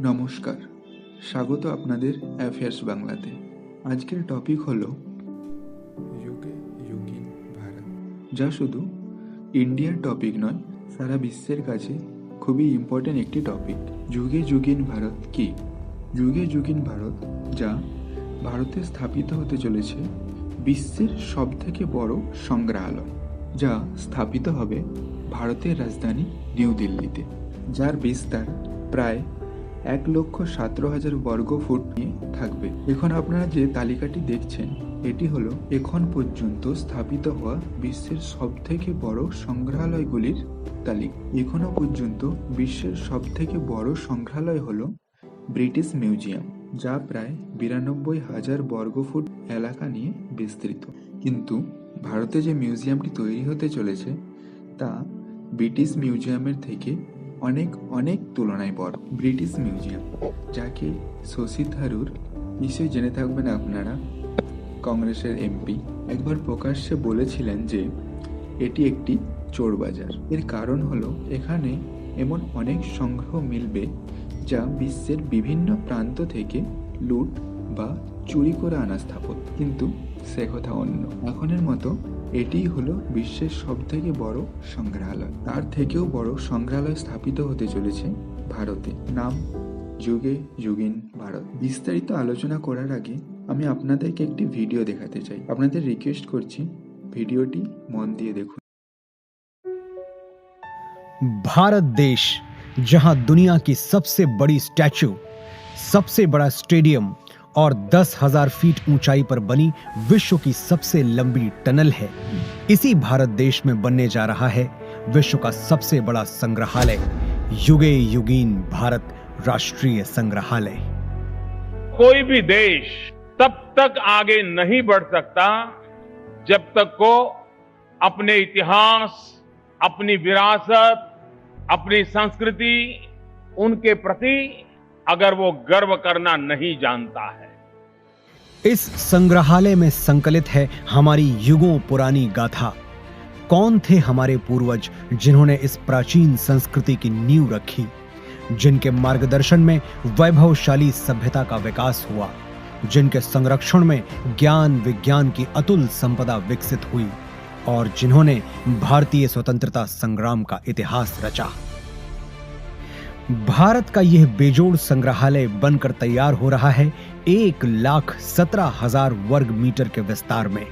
নমস্কার, স্বাগত আপনাদের অ্যাফেয়ার্স বাংলাতে। আজকের টপিক হলো युगे युगीन भारत। যা শুধু ইন্ডিয়ার টপিক নয়, সারা বিশ্বের কাছে খুবই ইম্পর্টেন্ট একটি টপিক। যুগে যুগিন ভারত কি? যুগে যুগিন ভারত, যা ভারতে স্থাপিত হতে চলেছে বিশ্বের সবথেকে বড় সংগ্রহালয়, যা স্থাপিত হবে ভারতের রাজধানী নিউ দিল্লিতে, যার বিস্তার প্রায় 1,17,000 বর্গ ফুট নিয়ে থাকবে। এখন আপনারা যে তালিকাটি দেখছেন, এটি হলো এখন পর্যন্ত স্থাপিত হওয়া বিশ্বের সবথেকে বড় সংগ্রহালয়গুলির তালিকা। এখনো পর্যন্ত বিশ্বের সবথেকে বড় সংগ্রহালয় হলো ব্রিটিশ মিউজিয়াম, যা প্রায় 92,000 বর্গ ফুট এলাকা নিয়ে বিস্তৃত। কিন্তু ভারতে যে মিউজিয়ামটি তৈরি হতে চলেছে তা ব্রিটিশ মিউজিয়ামের থেকে অনেক অনেক তুলনায় বড়। ব্রিটিশ মিউজিয়াম, যাকে শশী থারুর নিশ্চয়ই জেনে থাকবেন আপনারা, কংগ্রেসের এমপি, একবার প্রকাশ্যে বলেছিলেন যে এটি একটি চোর বাজার। এর কারণ হলো এখানে এমন অনেক সংগ্রহ মিলবে যা বিশ্বের বিভিন্ন প্রান্ত থেকে লুট বা চুরি করে আনা স্থাপত্য। কিন্তু সে কথা অন্য। এখনের মতো এটিই হলো বিশ্বের সবথেকে বড় সংগ্রহালয়। তার থেকেও বড় সংগ্রহালয় স্থাপিত হতে চলেছে ভারতে, নাম যুগে যুগিন ভারত। বিস্তারিত আলোচনা করার আগে আমি আপনাদেরকে একটি ভিডিও দেখাতে চাই। আপনাদের রিকোয়েস্ট করছি ভিডিওটি মন দিয়ে দেখুন। भारत देश, जहां दुनिया की सबसे बड़ी स्टैच्यू, सबसे बड़ा स्टेडियम और 10,000 फीट ऊंचाई पर बनी विश्व की सबसे लंबी टनल है, इसी भारत देश में बनने जा रहा है विश्व का सबसे बड़ा संग्रहालय, युगे युगीन भारत राष्ट्रीय संग्रहालय। कोई भी देश तब तक आगे नहीं बढ़ सकता जब तक को अपने इतिहास, अपनी विरासत, अपनी संस्कृति, उनके प्रति अगर वो गर्व करना नहीं जानता है। इस संग्रहालय में संकलित है हमारी युगों पुरानी गाथा। कौन थे हमारे पूर्वज जिन्होंने इस प्राचीन संस्कृति की नींव रखी, जिनके मार्गदर्शन में वैभवशाली सभ्यता का विकास हुआ, जिनके संरक्षण में ज्ञान विज्ञान की अतुल संपदा विकसित हुई और जिन्होंने भारतीय स्वतंत्रता संग्राम का इतिहास रचा। भारत का यह बेजोड़ संग्रहालय बनकर तैयार हो रहा है 1,17,000 वर्ग मीटर के विस्तार में।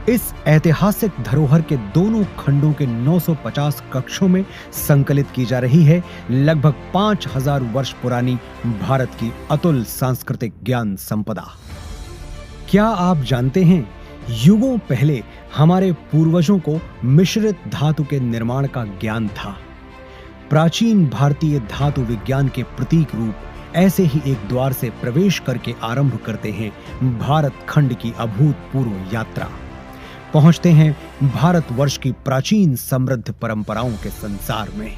इस ऐतिहासिक धरोहर के दोनों खंडों के 950 कक्षों में संकलित की जा रही है लगभग 5,000 वर्ष पुरानी भारत की अतुल सांस्कृतिक ज्ञान संपदा। क्या आप जानते हैं, युगों पहले हमारे पूर्वजों को मिश्रित धातु के निर्माण का ज्ञान था। प्राचीन भारतीय धातु विज्ञान के प्रतीक रूप ऐसे ही एक द्वार से प्रवेश करके आरंभ करते हैं भारत खंड की अभूतपूर्व यात्रा। पहुंचते हैं भारतवर्ष की प्राचीन समृद्ध परंपराओं के संसार में।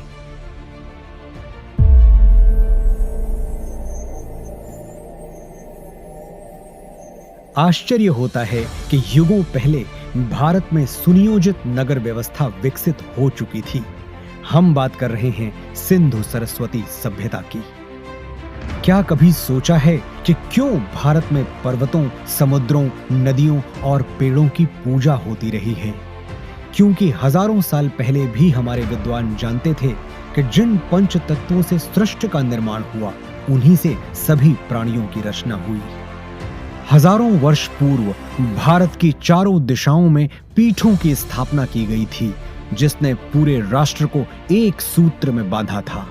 आश्चर्य होता है कि युगों पहले भारत में सुनियोजित नगर व्यवस्था विकसित हो चुकी थी। हम बात कर रहे हैं सिंधु सरस्वती सभ्यता की। क्या कभी सोचा है कि क्यों भारत में पर्वतों, समुद्रों, नदियों और पेड़ों की पूजा होती रही है? क्योंकि हजारों साल पहले भी हमारे विद्वान जानते थे कि जिन पंच तत्वों से सृष्टि का निर्माण हुआ, उन्हीं से सभी प्राणियों की रचना हुई। हजारों वर्ष पूर्व भारत की चारों दिशाओं में पीठों की स्थापना की गई थी, जिसने पूरे राष्ट्र को एक सूत्र में बांधा था।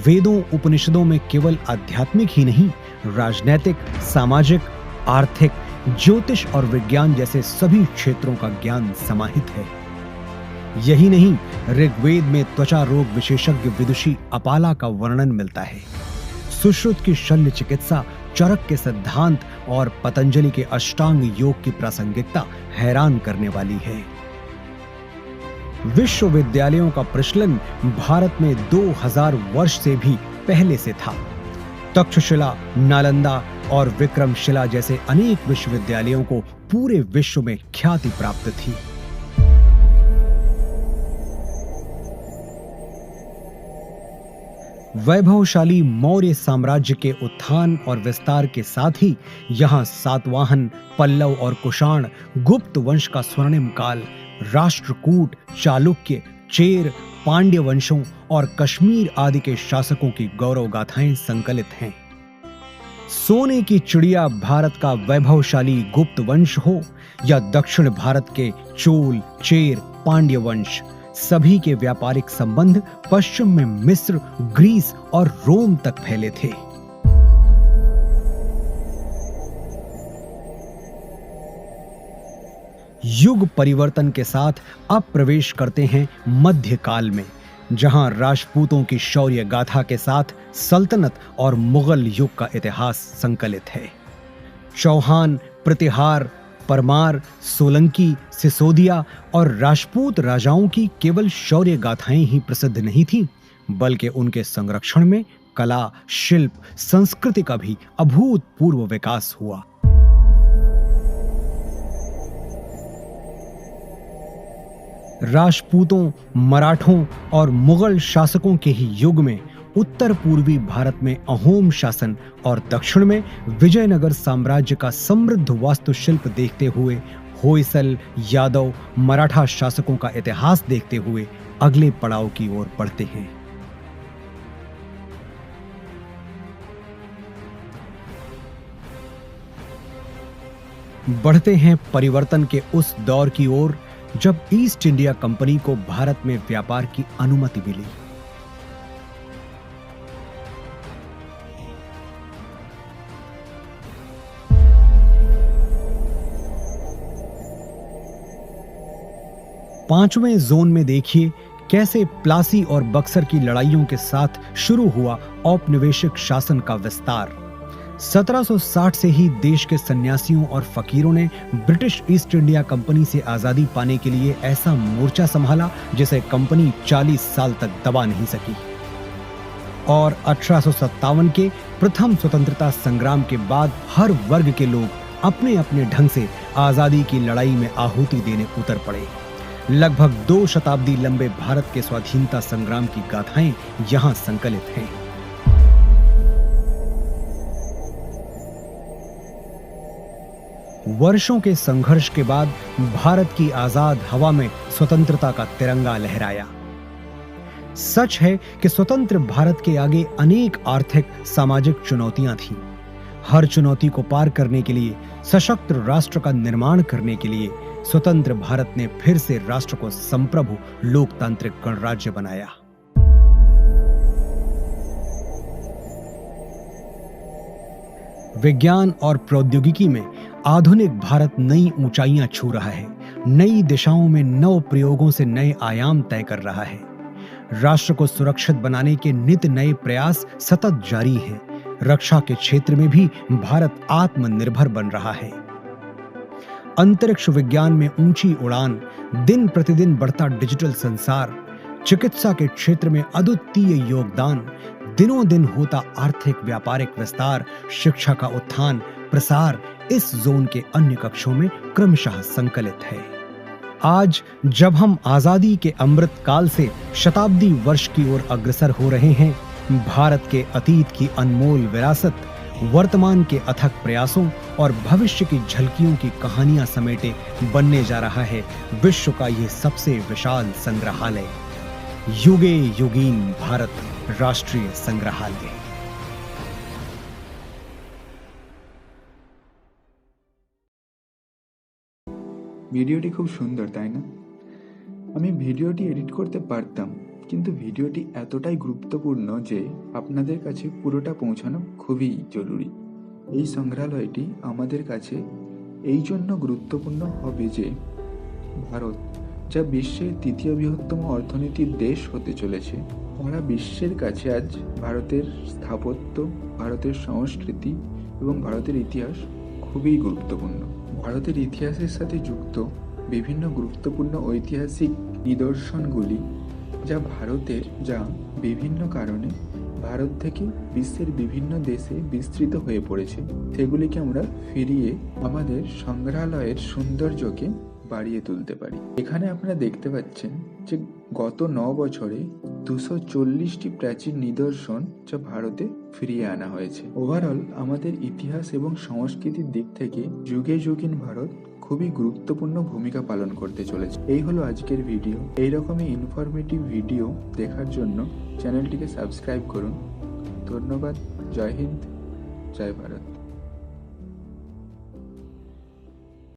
वेदों उपनिषदों में केवल आध्यात्मिक ही नहीं, राजनैतिक, सामाजिक, आर्थिक, ज्योतिष और विज्ञान जैसे सभी क्षेत्रों का ज्ञान समाहित है। यही नहीं, ऋग्वेद में त्वचा रोग विशेषज्ञ विदुषी अपाला का वर्णन मिलता है। सुश्रुत की शल्य चिकित्सा, चरक के सिद्धांत और पतंजलि के अष्टांग योग की प्रासंगिकता हैरान करने वाली है। विश्वविद्यालयों का प्रचलन भारत में 2000 वर्ष से भी पहले से था। तक्षशिला, नालंदा और विक्रमशिला जैसे अनेक विश्वविद्यालयों को पूरे विश्व में ख्याति प्राप्त थी। वैभवशाली मौर्य साम्राज्य के उत्थान और विस्तार के साथ ही यहाँ सातवाहन, पल्लव और कुषाण, गुप्त वंश का स्वर्णिम काल, राष्ट्रकूट, चालुक्य, चेर, पांड्य वंशों और कश्मीर आदि के शासकों की गौरव गाथाएं संकलित हैं। सोने की चिड़िया भारत का वैभवशाली गुप्त वंश हो या दक्षिण भारत के चोल, चेर, पांड्य वंश, सभी के व्यापारिक संबंध पश्चिम में मिस्र, ग्रीस और रोम तक फैले थे। युग परिवर्तन के साथ अब प्रवेश करते हैं मध्यकाल में, जहां राजपूतों की शौर्य गाथा के साथ सल्तनत और मुगल युग का इतिहास संकलित है। चौहान, प्रतिहार, परमार, सोलंकी, सिसोदिया और राजपूत राजाओं की केवल शौर्य गाथाएं ही प्रसिद्ध नहीं थीं, बल्कि उनके संरक्षण में कला, शिल्प, संस्कृति का भी अभूतपूर्व विकास हुआ। राजपूतों, मराठों और मुगल शासकों के ही युग में उत्तर पूर्वी भारत में अहोम शासन और दक्षिण में विजयनगर साम्राज्य का समृद्ध वास्तुशिल्प देखते हुए, होयसल, यादव, मराठा शासकों का इतिहास देखते हुए अगले पड़ाव की ओर बढ़ते हैं। बढ़ते हैं परिवर्तन के उस दौर की ओर जब ईस्ट इंडिया कंपनी को भारत में व्यापार की अनुमति मिली। पांचवें जोन में देखिए कैसे प्लासी और बक्सर की लड़ाइयों के साथ शुरू हुआ औपनिवेशिक शासन का विस्तार। 1760 से ही देश के सन्यासियों और फकीरों ने ब्रिटिश ईस्ट इंडिया कंपनी से आजादी पाने के लिए ऐसा मोर्चा संभाला जिसे कंपनी 40 साल तक दबा नहीं सकी। और 1857 के प्रथम स्वतंत्रता संग्राम के बाद हर वर्ग के लोग अपने अपने ढंग से आजादी की लड़ाई में आहुति देने उतर पड़े। लगभग 2 शताब्दी लंबे भारत के स्वाधीनता संग्राम की गाथाएं यहां संकलित हैं। वर्षों के संघर्ष के बाद भारत की आजाद हवा में स्वतंत्रता का तिरंगा लहराया। सच है कि स्वतंत्र भारत के आगे अनेक आर्थिक, सामाजिक चुनौतियां थीं। हर चुनौती को पार करने के लिए, सशक्त राष्ट्र का निर्माण करने के लिए स्वतंत्र भारत ने फिर से राष्ट्र को संप्रभु लोकतांत्रिक गणराज्य बनाया। विज्ञान और प्रौद्योगिकी में आधुनिक भारत नई ऊंचाइयां छू रहा है। नई दिशाओं में नव प्रयोगों से नए आयाम तय कर रहा है। राष्ट्र को सुरक्षित बनाने के नित नए प्रयास सतत जारी हैं। रक्षा के क्षेत्र में भी भारत आत्मनिर्भर बन रहा है। अंतरिक्ष विज्ञान में ऊंची उड़ान, दिन प्रतिदिन बढ़ता डिजिटल संसार, चिकित्सा के क्षेत्र में अद्वितीय योगदान, दिनों दिन होता आर्थिक व्यापारिक विस्तार, शिक्षा का उत्थान, प्रसार इस जोन के अन्य कक्षों में क्रमशः संकलित है। आज जब हम आजादी के अमृत काल से शताब्दी वर्ष की ओर अग्रसर हो रहे हैं, भारत के अतीत की अनमोल विरासत, वर्तमान के अथक प्रयासों और भविष्य की झलकियों की कहानियां समेटे बनने जा रहा है विश्व का यह सबसे विशाल संग्रहालय, युगे युगीन भारत राष्ट्रीय संग्रहालय। ভিডিওটি খুব সুন্দর, তাই না? আমি ভিডিওটি এডিট করতে পারতাম, কিন্তু ভিডিওটি এতটাই গুরুত্বপূর্ণ যে আপনাদের কাছে পুরোটা পৌঁছানো খুবই জরুরি। এই সংগ্রহালয়টি আমাদের কাছে এই জন্য গুরুত্বপূর্ণ হবে যে ভারত, যা বিশ্বের তৃতীয় বৃহত্তম অর্থনীতির দেশ হতে চলেছে, সারা বিশ্বের কাছে আজ ভারতের স্থাপত্য, ভারতের সংস্কৃতি এবং ভারতের ইতিহাস খুবই গুরুত্বপূর্ণ। ভারতের ইতিহাসের সাথে যুক্ত বিভিন্ন গুরুত্বপূর্ণ ঐতিহাসিক নিদর্শনগুলি যা বিভিন্ন কারণে ভারত থেকে বিশ্বের বিভিন্ন দেশে বিস্তৃত হয়ে পড়েছে, সেগুলিকে আমরা ফিরিয়ে আমাদের সংগ্রহালয়ের সৌন্দর্যকে বাড়িয়ে তুলতে পারি। এখানে আপনারা দেখতে পাচ্ছেন যে গত 9 বছরে 240টি প্রাচীন নিদর্শন যা ভারতে ফিরিয়ে আনা হয়েছে। ওভারঅল আমাদের ইতিহাস এবং সংস্কৃতির দিক থেকে যুগে যুগিন ভারত খুবই গুরুত্বপূর্ণ ভূমিকা পালন করতে চলেছে। এই হলো আজকের ভিডিও। এইরকমই ইনফরমেটিভ ভিডিও দেখার জন্য চ্যানেলটিকে সাবস্ক্রাইব করুন। ধন্যবাদ। জয় হিন্দ, জয় ভারত।